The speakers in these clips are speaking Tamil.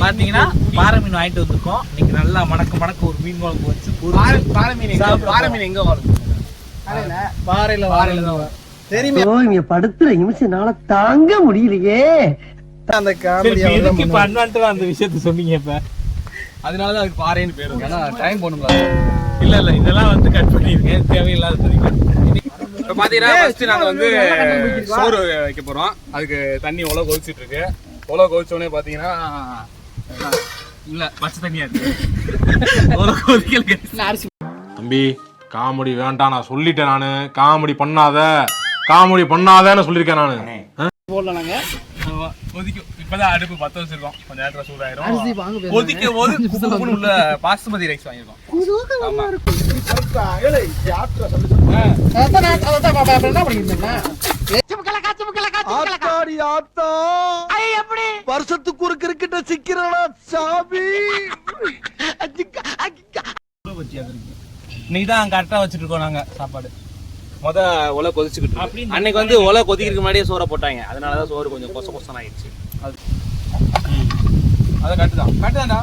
பாத்தீங்கன்னா பாறை மீன் வாங்கிட்டு வந்திருக்கோம். இன்னைக்கு நல்லா மணக்க ஒரு மீன் குழம்பு வச்சு பாறை மீன் எங்க வரும்? பாறையில தான் வரும். இங்க படுத்துற நிமிஷம்னால தாங்க முடியலையே. அந்த அந்த விஷயத்த சொன்னீங்க இப்ப, அதனாலதான் அதுக்கு பாறைன்னு பேரு. ஏன்னா டைம் போகணுங்களா? இல்ல இதெல்லாம் வந்து கட் பண்ணிருக்கேன், தேவையில்லாத. இப்ப பாத்தீங்கன்னா ஃபர்ஸ்ட் நாங்க வந்து சோறு வைக்க போறோம். அதுக்கு தண்ணி உலக கொதிச்சுட்டு இருக்கு. உலக கொதிச்ச உடனே பாத்தீங்கன்னா இல்ல பச்சை தண்ணியா இருக்கு. உலக கொதிக்கல. தம்பி காமெடி வேண்டாம், நான் சொல்லிட்டேன். நானு காமெடி பண்ணாதேன்னு சொல்லியிருக்கேன் நானு. போடலாங்க கொதிக்கும். இப்பதான் அடுப்பு பத்த வச்சிருக்கோம், கொஞ்ச நேரத்துல சூடாயிரும். கொதிக்க போது உள்ள பாசுமதி ரைஸ் வாங்கிருக்கோம். வருஷத்துக்கு ஒரு கிரிக்கெட்ட சிக்கிறா சாமி. இன்னைக்குதான் கரெக்டா வச்சுட்டு இருக்கோம் நாங்க சாப்பாடு. உலை கொதிச்சுக்கிட்டு அன்னைக்கு வந்து உலை கொதிக்கிறதுக்கு முன்னாடியே சோறை போட்டாங்க. அதனாலதான் சோறு கொஞ்சம் கொசன் ஆயிடுச்சு. அதை கட்டுதான்டா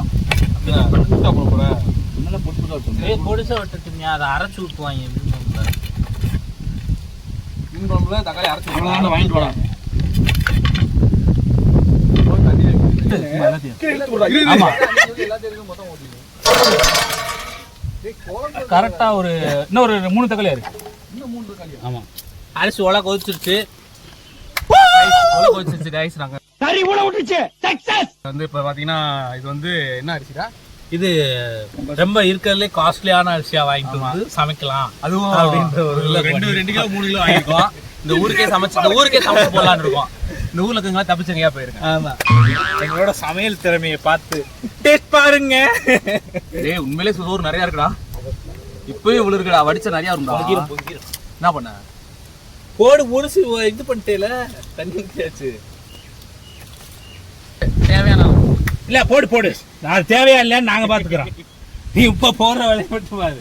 பொடிசா விட்டுட்டுங்க. அதை அரைச்சு ஊற்றுவாங்க மீன் குழம்புல. தக்காளி அரைச்சு வாங்கிட்டு போலாம். கரெக்டா இன்னொரு 3 தக்காளியா இருக்கு. ஆமா அரிசி உலை கொதிச்சிருச்சு. வந்து இப்ப பாத்தீங்கன்னா இது வந்து என்ன அரிசிடா? இது ரொம்ப இருக்கிறதுலே காஸ்ட்லியான அரிசியா வாங்கிட்டு வந்து சமைக்கலாம். அதுவும் அப்படின்ற ஒரு 2 கிலோ 3 கிலோ வாங்கிருக்கோம். இந்த ஊருக்கே சமைச்சு போடலான்னு இருக்கோம். இந்த ஊர்ல இருக்கவங்க தப்பிச்சங்கயா போயிருங்க. ஆமா எங்களோட சமையல் திறமையை பார்த்து டேஸ்ட் பாருங்க. டேய் உண்மையிலே சோறு நிறைய இருக்குடா. இப்பவே இவ்வளவு இருக்குடா. வடிச்ச நிறைய இருக்கும். என்ன பண்ண போடு முடிச்சு இது பண்ணிட்டேல தண்ணி ஊத்தியாச்சு. தேவையான இல்ல போடு. அது தேவையா இல்லன்னு நாங்க பாத்துக்கிறோம். நீ இப்ப போடுற வேலையை மட்டும் பாரு.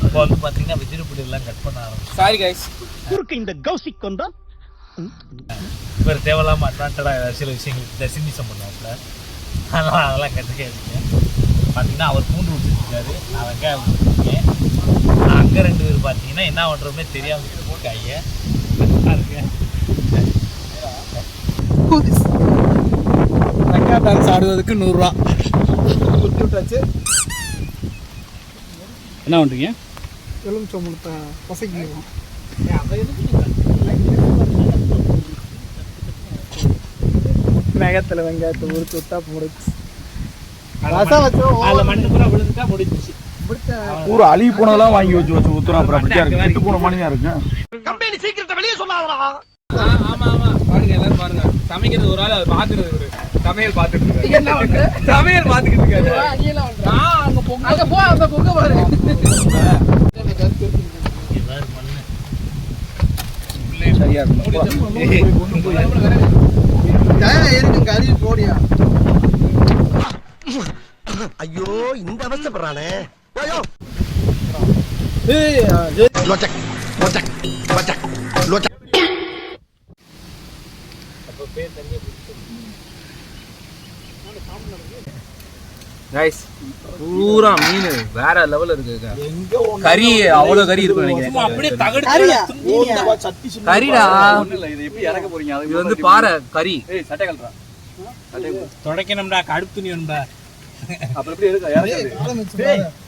இப்போ வந்து பாத்தீங்கன்னா வெஜிடபிள் எல்லாம் கட் பண்ண ஆரம்பிச்சு. சாரி கைஸ், இந்த கௌசிக் கொண்டா இவர் தேவையில்லாம அட்வான்டடா சில விஷயங்களுக்கு டெசினிசம் பண்ணுவாப்புல. அதெல்லாம் கற்றுக்காதீங்க. பார்த்தீங்கன்னா அவர் பூண்டு விட்டுருக்காரு, நான் வெங்காயம் விட்டுருக்கேன். அங்கே 2 பேர் பார்த்தீங்கன்னா என்ன பண்ணுறோமே தெரியாமல் இருக்காங்க. வெங்காயம் டான்ஸ் ஆடுவதுக்கு 100 ரூபா விட்டாச்சு. என்ன பண்ணுறீங்க? எலுமிச்சம்பழத்தை பசைக்கிடுவோம். நகத்துல வெங்காயத்தை உரிச்சு விட்டா முடிச்சு. ஒரு அழுகி போனதெல்லாம் வாங்கி வச்சு ஊத்துறோம். அப்புறம் அப்படியே இருக்கு, போன மணியா இருக்கு. கம்பெனி சீக்கிரத்தை வெளியே சொல்லாதடா. ஆமா பாருங்க, எல்லாரும் பாருங்க. சமைக்கிறது ஒரு ஆள் பாத்துட்டு சமையல் பாத்துட்டு இருக்காரு. சமையல் பாத்துக்கிட்டு இருக்காரு. அங்க போ அந்த பொங்க பாரு. சரியா இருக்கு கறி போடியா. ஐயோ இந்த அவசப்படுறானே. பூரா மீன் வேற லெவல்ல இருக்கு. கறி அவ்வளவு கறி இருக்கு நினைக்கிறேன். கறிடா இது வந்து பாறை கறி. துடைக்கணும்டா, கடுப்பு துணி வேணும்டா.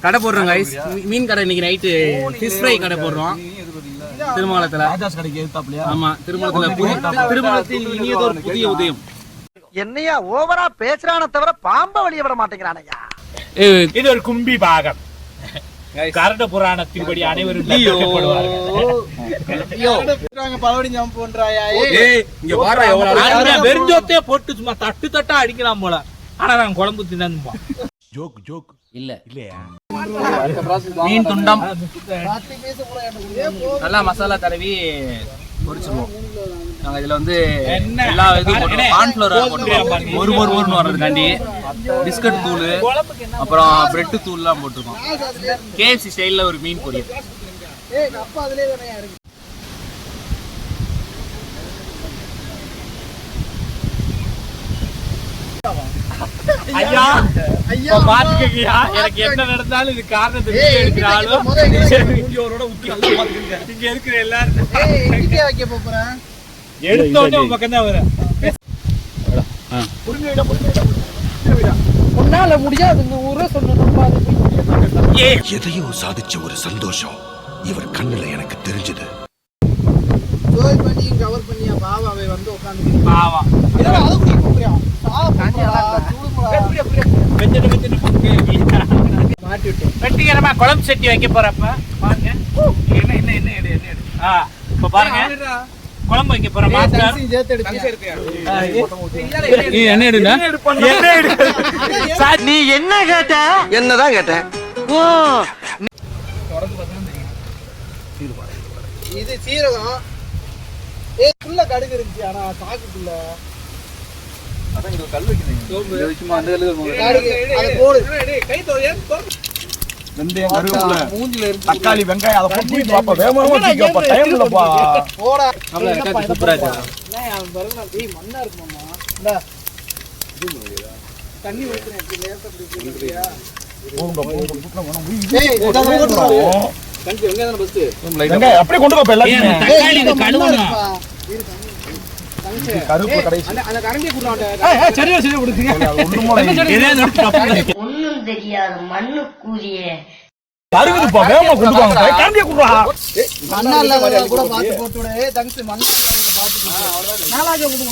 கடை போடுறோம் கைஸ், மீன் கடை. இன்னைக்கு நைட்டு ஃபிஷ் ஃப்ரை கடை போடுறோம் திருமங்கலத்துல. ஆமா திருமங்கலத்தில் இனியதொரு புதிய உதயம். என்னையா ஓவரா பேசுறான தவிர பாம்ப வெளிய விட மாட்டேங்கிறானையா. இது ஒரு கும்பி பாகம். கரட புராணத்தின்படி அனைவரும் வெறுஞ்சோத்தே போட்டு சும்மா தட்டு தட்டா அடிக்கலாம் போல. ஆனா நாங்க குழம்பு தின்னோம். ஜோக் இல்ல இல்லையா? மீன் துண்டம் நல்லா மசாலா தடவி பொரிச்சிருவோம். நாங்க இதுல வந்து எல்லா இதுவும் போட்டுருவோம். கார்ன்ஃப்ளவர் போட்டுருவோம், ஒரு வர்றதுக்காண்டி பிஸ்கட் தூள், அப்புறம் பிரெட் தூள்லாம் போட்டிருக்கோம். KFC ஸ்டைல்ல ஒரு மீன் பொரியல். ஐயா இப்ப பாத்துக்கங்கய்யா, எனக்கு என்ன நடந்தாலும் இது காரணத்தை நீங்க எடுக்கிறாலும் இங்க இருக்கிற எல்லாரும் வைக்க போறேன். எடுத்த உடனே உங்க பக்கம் தான் வரும். உன்னால முடியாதுங்க ஊரே சொன்னோம். எதையோ சாதிச்ச ஒரு சந்தோஷம் இவர் கண்ணுல எனக்கு தெரிஞ்சது. ஜோய் பண்ணி கவர் பண்ணியா பாபாவை வந்து உட்காந்து பாவா இதெல்லாம் அது குடி போறியா மாட்டி விட்டு வெட்டிகரமா குழம்பு சட்டி வைக்க போறப்ப பாருங்க. என்ன என்ன என்ன எடு என்ன எடு. இப்ப பாருங்க குழம்பு வைக்க போற மாஸ்டர். நீ என்ன எடுடா? என்ன எடு? நீ என்ன கேட்ட? என்னதான் கேட்ட? ஓ இது சீரகம். புள்ள கடுகு இருந்துச்சு ஆனா சாக்குக்குள்ள தக்காளி வெங்காயம் அதை போட்டு பாப்பா வேகமா தீக்கப்பா டைம் இல்லப்பா. போடா சூப்பரா இருக்கு. மண்ணா இருக்குமாமா. இந்தா தண்ணி ஊத்துறேன் இப்படி லேசா பிடிச்சியா. வெங்காயம் அப்படியே கொண்டு போப்பா எல்லாத்தையும். தக்காளி இது கழுவணும். கருப்பு கடைசி அந்த கரண்டியை குடுறாங்க. சரியா சரியா கொடுத்தீங்க. ஒண்ணும் தெரியாது மண்ணு கூறியே. கருகுதுப்பா வேகமா கொண்டு வாங்க. கரண்டியை குடுறா. மண்ணா இல்லாத கூட பாத்து போட்டு விடு. ஏய் தங்கச்சி மண்ணா இல்லாத பாத்து போட்டு. அவ்வளவுதான். நாளாக கொண்டு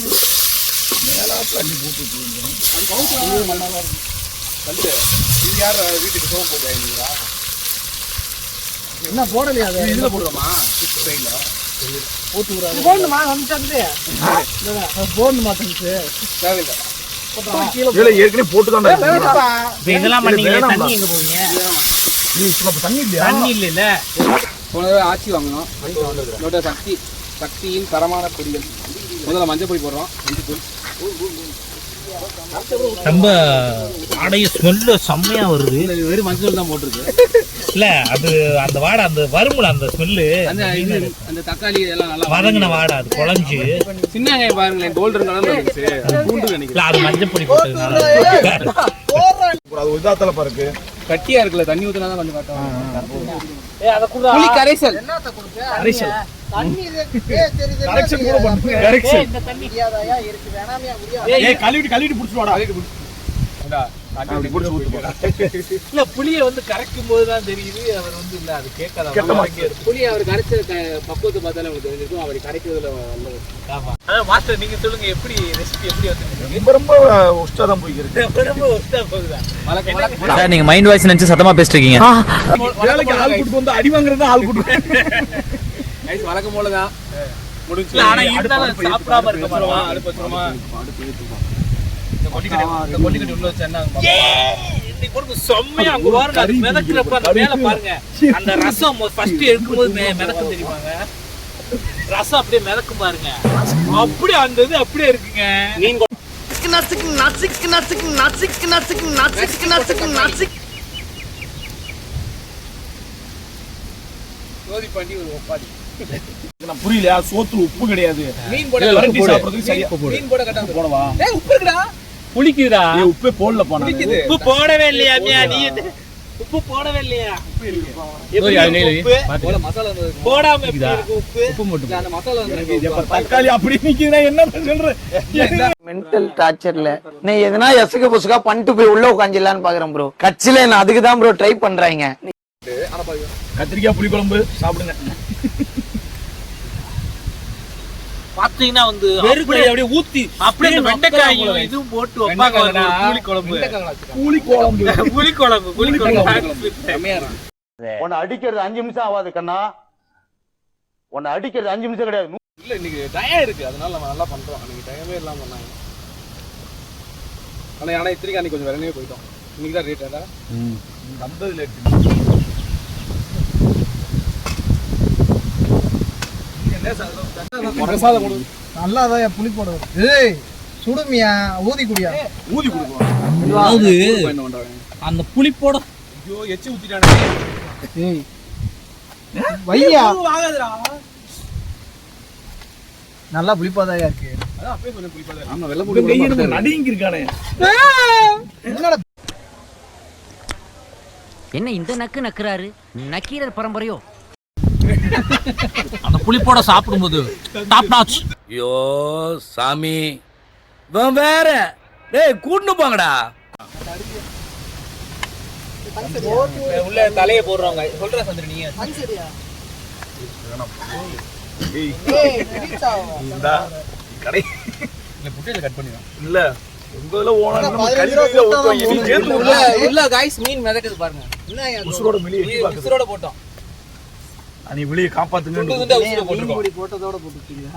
மேலா தண்ணி போட்டு அது கவுத்து மண்ணால இருக்கு. தம்பி இது யார் வீட்டுக்கு சோப்பு போடுறீங்களா? என்ன போடலையா அது? இதுல போடுறோமா? சைடுல போட்டு விடுறாங்க. போடுமா வந்துட்டே. போடுமா தங்கச்சி. தேவையில்ல. இதுல ஏற்கனவே போட்டு தான் வேணாப்பா. இதெல்லாம் பண்ணீங்க. தண்ணி எங்க போவீங்க? தண்ணி இல்லையா? தண்ணி இல்ல. போனவே ஆச்சி வாங்கணும். இதோட சக்தியின் தரமான பொடிகள். முதல்ல மஞ்சள் பொடி போடுறோம். மஞ்சள் பொடி ரொம்ப வாடைய ஸ்மெல்லு செம்மையா வருது. வெறும் மஞ்சள் தான் போட்டிருக்கு. இல்ல அது அந்த வாடை அந்த வருமுல அந்த ஸ்மெல்லு அந்த தக்காளி எல்லாம் நல்லா வதங்கின வாடை அது குழஞ்சு. சின்ன வெங்காயம் பாருங்களேன் கோல்டன் கலர்ல இருந்துச்சு. பூண்டு நினைக்கிறேன். இல்ல அது மஞ்சள் பொடி போட்டதுனால அது இதாத்தல பாருக்கு. கட்டியா இருக்குல்ல தண்ணி ஊத்துனா தான் கொஞ்சம் காட்டும். புளி கரைசல். என்னத்த கொடுக்க? கரைசல். தண்ணி இருக்கு. தெரியுது. கரெக்ஷன் கூட பண்ணுங்க. கரெக்ஷன். இந்த தண்ணி முடியாதயா இருக்கு. வேணாமையா முடியாது. ஏய் கழுவிட்டு புடிச்சு வாடா. அப்படி புடிச்சு ஊத்து போடா. இல்ல புளிய வந்து கரைக்கும் போது தான் தெரியுது அவர் வந்து இல்ல அது கேட்காத. புளி அவர் கரைச்ச பக்குவத்தை பார்த்தாலே உங்களுக்கு தெரிஞ்சிருக்கும். அவர் கரைக்கிறதுல நல்லது. ஆமா. அதான் மாஸ்டர் நீங்க சொல்லுங்க எப்படி ரெசிபி எப்படி வந்து ரொம்ப ரொம்ப உஷ்டா தான் போயிருக்கு. ரொம்ப ஒஸ்டா போகுதா? சார் நீங்க மைண்ட் வாய்ஸ் நினைச்சு சத்தமா பேசிட்டு இருக்கீங்க. வேலைக்கு ஆள் கூட்டு வந்து அடி வாங்குறது ஆள் கூட்டு. ஐஸ் வழக்கம் போல தான் முடிஞ்சு. இல்ல ஆனா இருந்தாலும் சாப்பிடாம இருக்க மாட்டோமா? அடுப்பு வச்சிரோமா? இந்த கொல்லிக்கட்டி உள்ள வச்சேன்னா இன்னைக்கு போடுங்க செம்மையா அங்க பாருங்க. அது மிதக்குறப்ப அந்த மேல பாருங்க அந்த ரசம் ஃபர்ஸ்ட் எடுக்கும்போது மிதக்கும் தெரியுமாங்க. ரசம் அப்படியே மிதக்கும் பாருங்க. அப்படியே அந்த இது அப்படியே இருக்குங்க. நீங்க நசுக்கு நசுக்கு நசுக்கு நசுக்கு நசுக்கு நசுக்கு நசுக்கு நசுக்கு சோதி பண்ணி ஒரு ஒப்பாடி. நான் புரியல. சோத்துல உப்பு கிடையாது. மீன் போட வரட்டி சாப்பிடுறதுக்கு சரியா மீன் போட கட்டாம போடவா? ஏய் உப்பு இருக்குடா. புளிக்குதா? ஏய் உப்பே போடல போனா. உப்பு போடவே இல்லையா மியா நீ? உப்பு போடவே இல்லையா? போல மசாலா போடாம எப்படி இருக்கு உப்பு? உப்பு மட்டும் அந்த மசாலா வந்து தக்காளி அப்படி நிக்குதுன்னா என்ன சொல்ற? மென்டல் டார்ச்சர்ல நீ எதனா எசுக்கு புசுக்கா பண்ணிட்டு போய் உள்ள உட்காந்துலான்னு பாக்குறேன் ப்ரோ. கட்சியில நான் அதுக்கு தான் ப்ரோ ட்ரை பண்றாங்க. கத்திரிக்காய் புளி குழம்பு சாப்பிடுங்க. பாத்தீங்கன்னா வந்து அப்படியே ஊத்தி அப்படியே இந்த வெண்டைக்காயும் இதுவும் போட்டு வைப்பாங்க. புளி குழம்பு உன்னை அடிக்கிறது 5 நிமிஷம் ஆகாது கண்ணா. உன்னை அடிக்கிறது 5 நிமிஷம் கிடையாது. இல்ல இன்னைக்கு டயம் இருக்கு. அதனால நம்ம நல்லா பண்றோம். அன்னைக்கு டயமே இல்லாம பண்ணாங்க. ஆனா இத்திரிக்கு அன்னைக்கு கொஞ்சம் விலையே போயிட்டோம். இன்னைக்கு தான் ரேட் ஏதா வந்ததுல நல்லாதான் புளி போடுறது. ஏய் சுடுமியா ஊதி குடியா. ஊதி கொடுக்குவோம். அதாவது அந்த புளிப்போட ஐயோ எச்சி ஊத்திட்டானே. ஏய் வையா வாங்காதடா. நல்லா புளிப்பாதாயா இருக்கு. அப்பவே கொஞ்சம் புளிப்பா தான் ஆமா வெள்ளை பூண்டு நடுங்கி இருக்கானே. என்ன இந்த நக்கு நக்குறாரு? நக்கீரர் பரம்பரையோ? அந்த புளிப்போட சாப்பிடும்போது டாப் நாச். ஐயோ சாமி இவன் வேற. டேய் கூட்டு போங்கடா. உள்ள தலையை போடுறாங்க. சொல்ற சந்திர நீங்க கடை இல்ல புட்டையில கட் பண்ணிடுவோம். இல்ல உங்கள ஓனா உள்ள गाइस மீன் மிதக்குது பாருங்க. உசுரோட வெளியே உசுரோட போட்டோம். நீ வெளியே காப்பாத்துங்க. போட்டதோட போட்டுட்டீங்க.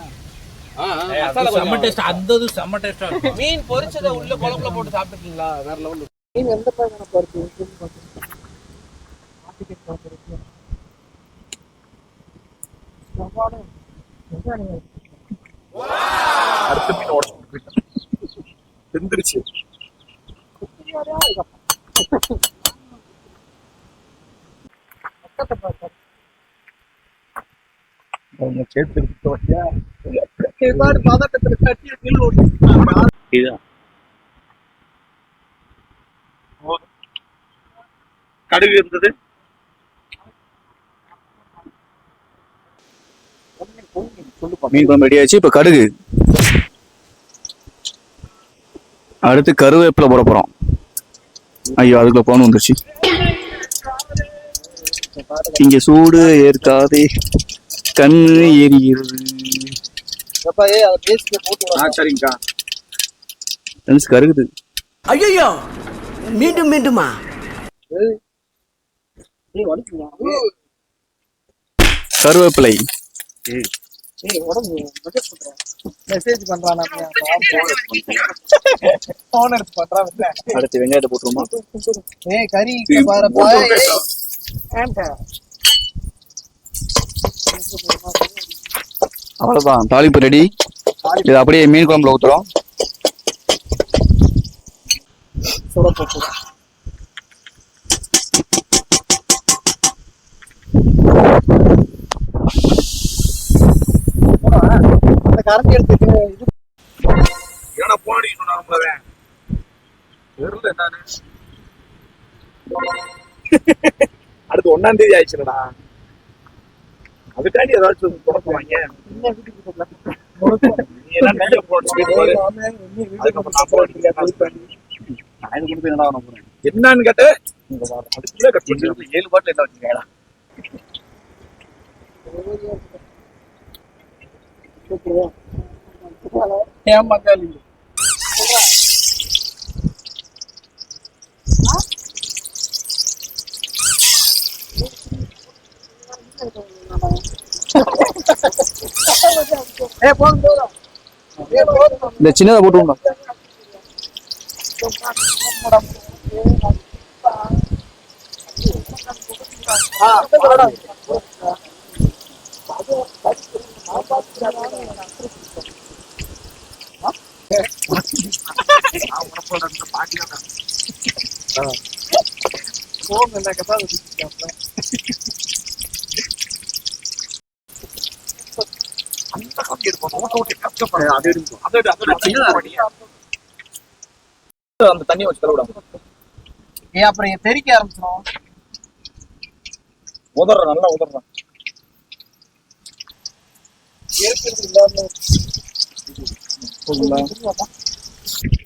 செம்ம டேஸ்ட். அந்த செம்ம டேஸ்டா இருக்கும். மீன் பொரிச்சத உள்ள குழம்புல போட்டு சாப்பிட்டுருக்கீங்களா? வேற லெவல். மீன் எந்த பையன பருப்பு அடுத்த மீன் உடச்சு வெந்துருச்சு. கடுகு இருந்தது. மீன் குழம்பு ரெடி ஆயிடுச்சு. இப்ப கடுகு, அடுத்து கருவேப்பிலை போட போறோம். ஐயோ அதுக்குள்ள போன வந்துருச்சு. இங்க சூடு ஏற்காதே கண்ணு எரிகிறது. சரிங்கக்கா. கருகுது. ஐயோ மீண்டும் மீண்டுமா? கருவேப்பிலை மெசேஜ் பண்றான். போன் எடுத்து பண்றான். அடுத்து வெங்காயத்தை போட்டுருமா? கறி பாருப்பா. அவ்வளவுதான், தாளிப்பு ரெடி. இது அப்படியே மீன் குழம்புல ஊத்துறோம். அந்த கரண்டி எடுத்து ஏன்னா போனடி சொன்னாங்களே தெரியல என்னன்னு. அடுத்து 1ஆம் தேதி ஆயிடுச்சுடா. அதுக்காண்டி ஏதாச்சும் தொடக்குவாங்க. நீ எல்லாம் நெய்ய போட்டு என்னன்னு கேட்ட அதுக்குள்ள கட் பண்ணி 7 பாட்டில் என்ன வச்சுக்கா. ஏமாந்தாலி இந்த சின்னதை போட்டு அந்த தண்ணி வச்சு தரவிடாம அப்புறம் தெறிக்க ஆரம்பிச்சிடும். உதற நல்லா உதறான்.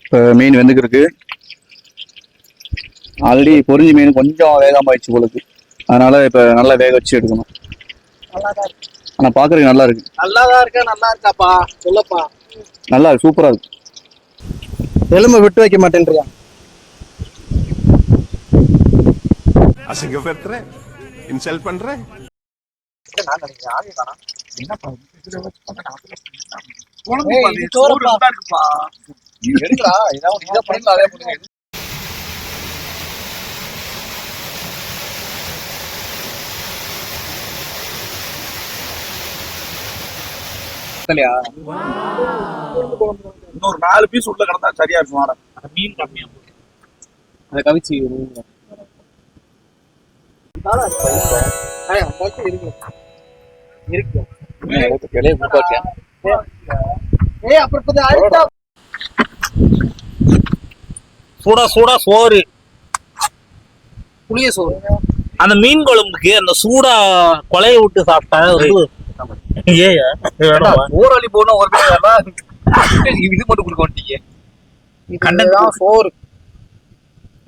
இப்போ மீன் வெந்துக்கு இருக்கு. ஆல்ரெடி பொரிஞ்ச மீன் கொஞ்சம் வேகாம ஆயிடுச்சு போலுக்கு. அதனால இப்ப நல்லா வேக வச்சு எடுக்கணும். ஆனா பாக்குறதுக்கு நல்லா இருக்கு. நல்லாதான் இருக்கா? நல்லா இருக்காப்பா சொல்லப்பா. நல்லா இருக்கு, சூப்பரா இருக்கு. எலும்பை விட்டு வைக்க மாட்டேன்றியா? அசிங்கப்படுத்துற, இன்சல்ட் பண்ற. எடுக்கா ஏதாவது இதை பண்ணல அதே பண்ணுங்க. இன்னொரு 4 பீஸ் உள்ள கிடந்தா சரியா இருக்கும். மீன் கம்மியா அதை கவிச்சு இருக்கு இலையை ஏய் அப்புறம் இப்ப அழுத்தா சுட சுட சோறு, புளிய சோறு. அந்த மீன் குழம்புக்கு அந்த சூடா கொலைய விட்டு சாப்பிட்டா ஊரளி போனா ஒரு இது மட்டும் கொடுக்க மாட்டீங்க. இதுதான் சோறு.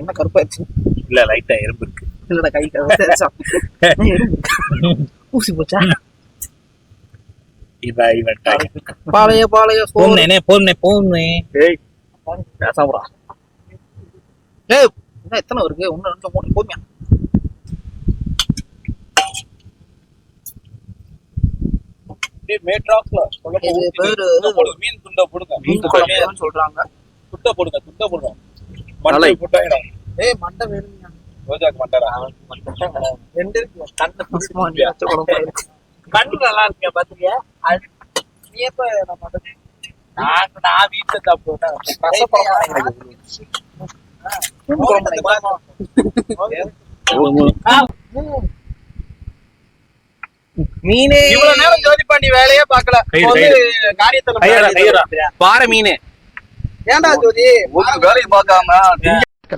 என்ன கருப்பாச்சு? இல்ல லைட்டா எறும்பு இருக்கு. இல்லடா கை ஊசி போச்சா? பாளைய பாளைய சோறு. போனே போனே போனே. ஏய் பேசாமடா. ஏய் என்ன எத்தனை இருக்கு? 1 2 3 போமியா? மேட்ராக்ல இது பேரு மீன் துண்ட போடுங்க. மீன் குழம்புன்னு சொல்றாங்க. துண்ட போடுங்க. மண்டை போட்டாங்க. ஏய் மண்டை வேணும்யா. ரோஜாக்கு மண்டரா. ரெண்டு இருக்கு. கண்ணு புடிச்சுமா நீ வச்ச குழம்பு இருக்கு. கண்ணு நல்லா இருக்க பாத்துக்கியா? நீ எப்ப நான் மண்டை நான் வீட்டுல சாப்பிடுவேன். மீனே இவ்வளவு நேரம் ஜோதிபாண்டி வேலையே பார்க்கல. காரியத்துல பாறை மீன். ஏன்டா ஜோதி ஒரு வேலையை பார்க்காம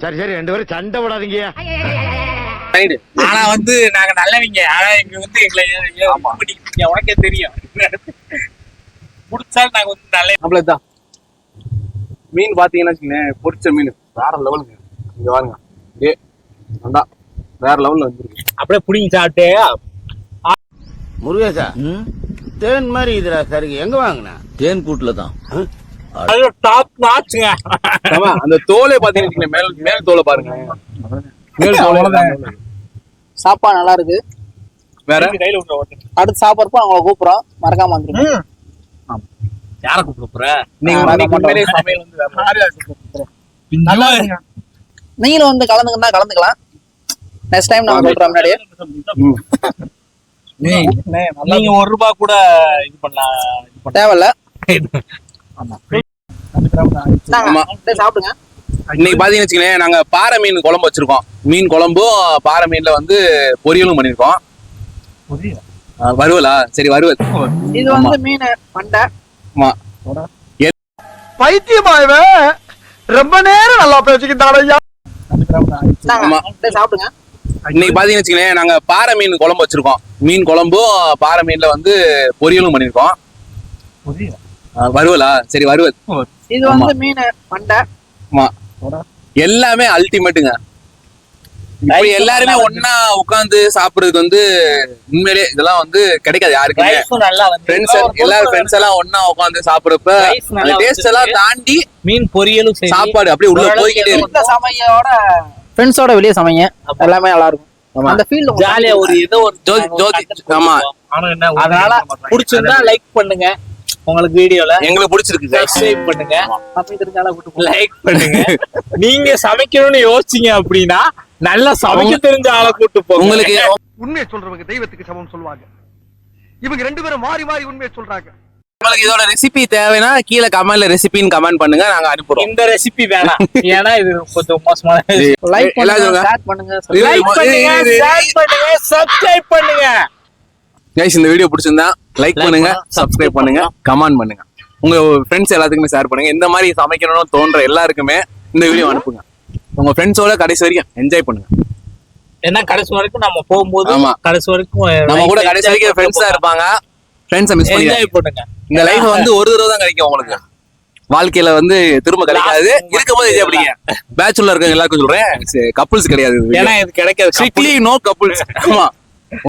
சரி சரி 2 பேரும் சண்டை போடாதீங்க. ஆனா வந்து நாங்க நல்லவங்க. ஆனா இங்க வந்து எங்களை உனக்கே தெரியும். புடிச்சாலும் நாங்க வந்து நல்ல நம்மளதான் மீன் பாத்தீங்கன்னா வச்சுக்கோங்க, பொரிச்ச மீன் வேற லெவலுங்க. இங்க வாங்க ஏ நல்லா வேற லெவல்ல வந்துருக்கு. அப்படியே புடிங்கி சாப்பிட்டு முருகேசா தேன் மாதிரி இதுடா சருக்கு எங்க வாங்கினா? தேன் கூட்டுல தான். டாப் நாச்சுங்க. அந்த தோலை பாத்தீங்கன்னா மேல் தோலை பாருங்க. மேல் தோலை சாப்பாடு நல்லா இருக்கு. வேற கையில விட்டு அடுத்து சாப்பிட்றப்ப அவங்கள கூப்பிடுறோம், மறக்காம வந்துருங்க. யார கூப்பிட போற? நீங்க சமையல் வந்து நீங்களும் வந்து கலந்துக்கிட்டா கலந்துக்கலாம். நெக்ஸ்ட் டைம் நான் சொல்றேன் முன்னாடியே. நீங்க ₹1 கூட இது பண்ணலாம். தேவையில்ல. ஆமா. சாப்பிடுங்க. இன்னைக்கு பாத்தீங்கன்னு வச்சுக்கோங்களேன், நாங்க பாறை மீன் குழம்பு வச்சிருக்கோம். மீன் குழம்பும் பாறை மீன்ல வந்து பொரியலும் பண்ணிருக்கோம். வறுவலா? சரி வறுவல். இது வந்து மீன் மண்டை. ஆமா. பைத்தியமா இவன் ரொம்ப நேரம் நல்லா பேசிக்கிட்டாரையா. சாப்பிடுங்க. இன்னைக்கு பாத்தீங்கன்னு வச்சுக்கோங்களேன், நாங்க பாறை மீன் குழம்பு வச்சிருக்கோம். மீன் குழம்பும் பாறை மீன்ல வந்து பொரியலும் பண்ணிருக்கோம். வறுவலா? சரி வறுவல். இது வந்து மீன் மண்டை. ஆமா. எல்லாமே அல்டிமேட்டுங்க. இப்ப எல்லாருமே ஒன்னா உட்கார்ந்து சாப்பிடுறதுக்கு வந்து உண்மையிலே இதெல்லாம் வந்து கிடைக்காது யாருக்குமே. எல்லாரும் ஃப்ரெண்ட்ஸ் எல்லாம் ஒன்னா உட்கார்ந்து சாப்பிடுறப்ப அந்த டேஸ்ட் எல்லாம் தாண்டி மீன் பொரியலும் சாப்பாடு அப்படியே உள்ள போய்கிட்டே இருக்கு. இந்த சமையோட ஃப்ரெண்ட்ஸோட வெளியே சமைங்க, எல்லாமே நல்லா இருக்கும். அந்த ஃபீல் ஜாலியா ஒரு ஏதோ ஒரு ஜோதி. ஆமா. அதனால பிடிச்சிருந்தா லைக் பண்ணுங்க. உங்களுக்கு வீடியோல எங்களுக்கு பிடிச்சிருக்கு சப்ஸ்கிரைப் பண்ணுங்க, லைக் பண்ணுங்க. நீங்க சமைக்கணும்னு யோசிச்சீங்க அப்படின்னா நல்லா சமைக்க தெரிஞ்ச ஆளை கூட்டு போங்க. உங்களுக்கு உண்மையை சொல்றவங்க தெய்வத்துக்கு சமம் சொல்லுவாங்க. இவங்க 2 பேரும் மாறி மாறி உண்மையை சொல்றாங்க. உங்களுக்கு இதோட ரெசிபி தேவைன்னா கீழே கமெண்ட்ல ரெசிபின்னு கமெண்ட் பண்ணுங்க, நாங்க அனுப்புறோம். இந்த ரெசிபி வேணாம், ஏன்னா இது கொஞ்சம் மோசமான. லைக் பண்ணுங்க, ஷேர் பண்ணுங்க, சப்ஸ்கிரைப் பண்ணுங்க. கைஸ், இந்த வீடியோ பிடிச்சிருந்தா லைக் பண்ணுங்க, சப்ஸ்கிரைப் பண்ணுங்க, கமெண்ட் பண்ணுங்க, உங்க ஃப்ரெண்ட்ஸ் எல்லாத்துக்குமே ஷேர் பண்ணுங்க. இந்த மாதிரி சமைக்கணும்னு தோன்ற எல்லாருக்குமே இந்த வீடியோ அனுப்புங்க. உங்க ஃப்ரெண்ட்ஸோட கடைசி வரைக்கும் என்ஜாய் பண்ணுங்க. ஏன்னா கடைசி வரைக்கும் நம்ம போகும்போது கடைசி வரைக்கும் நம்ம கூட கடைசி வரைக்கும் ஃப்ரெண்ட்ஸா இருப்பாங்க. ஃப்ரெண்ட்ஸை மிஸ் பண்ணுங்க. இந்த லைஃப் வந்து ஒரு தடவை தான் கிடைக்கும் உங்களுக்கு. வாழ்க்கையில வந்து திரும்ப கிடைக்காது. இருக்கும்போது இது எப்படிங்க பேச்சுலர் இருக்காங்க எல்லாருக்கும் சொல்றேன், கப்புள்ஸ் கிடையாது. ஏன்னா இது கிடைக்காது. Strictly no couples. ஆமா.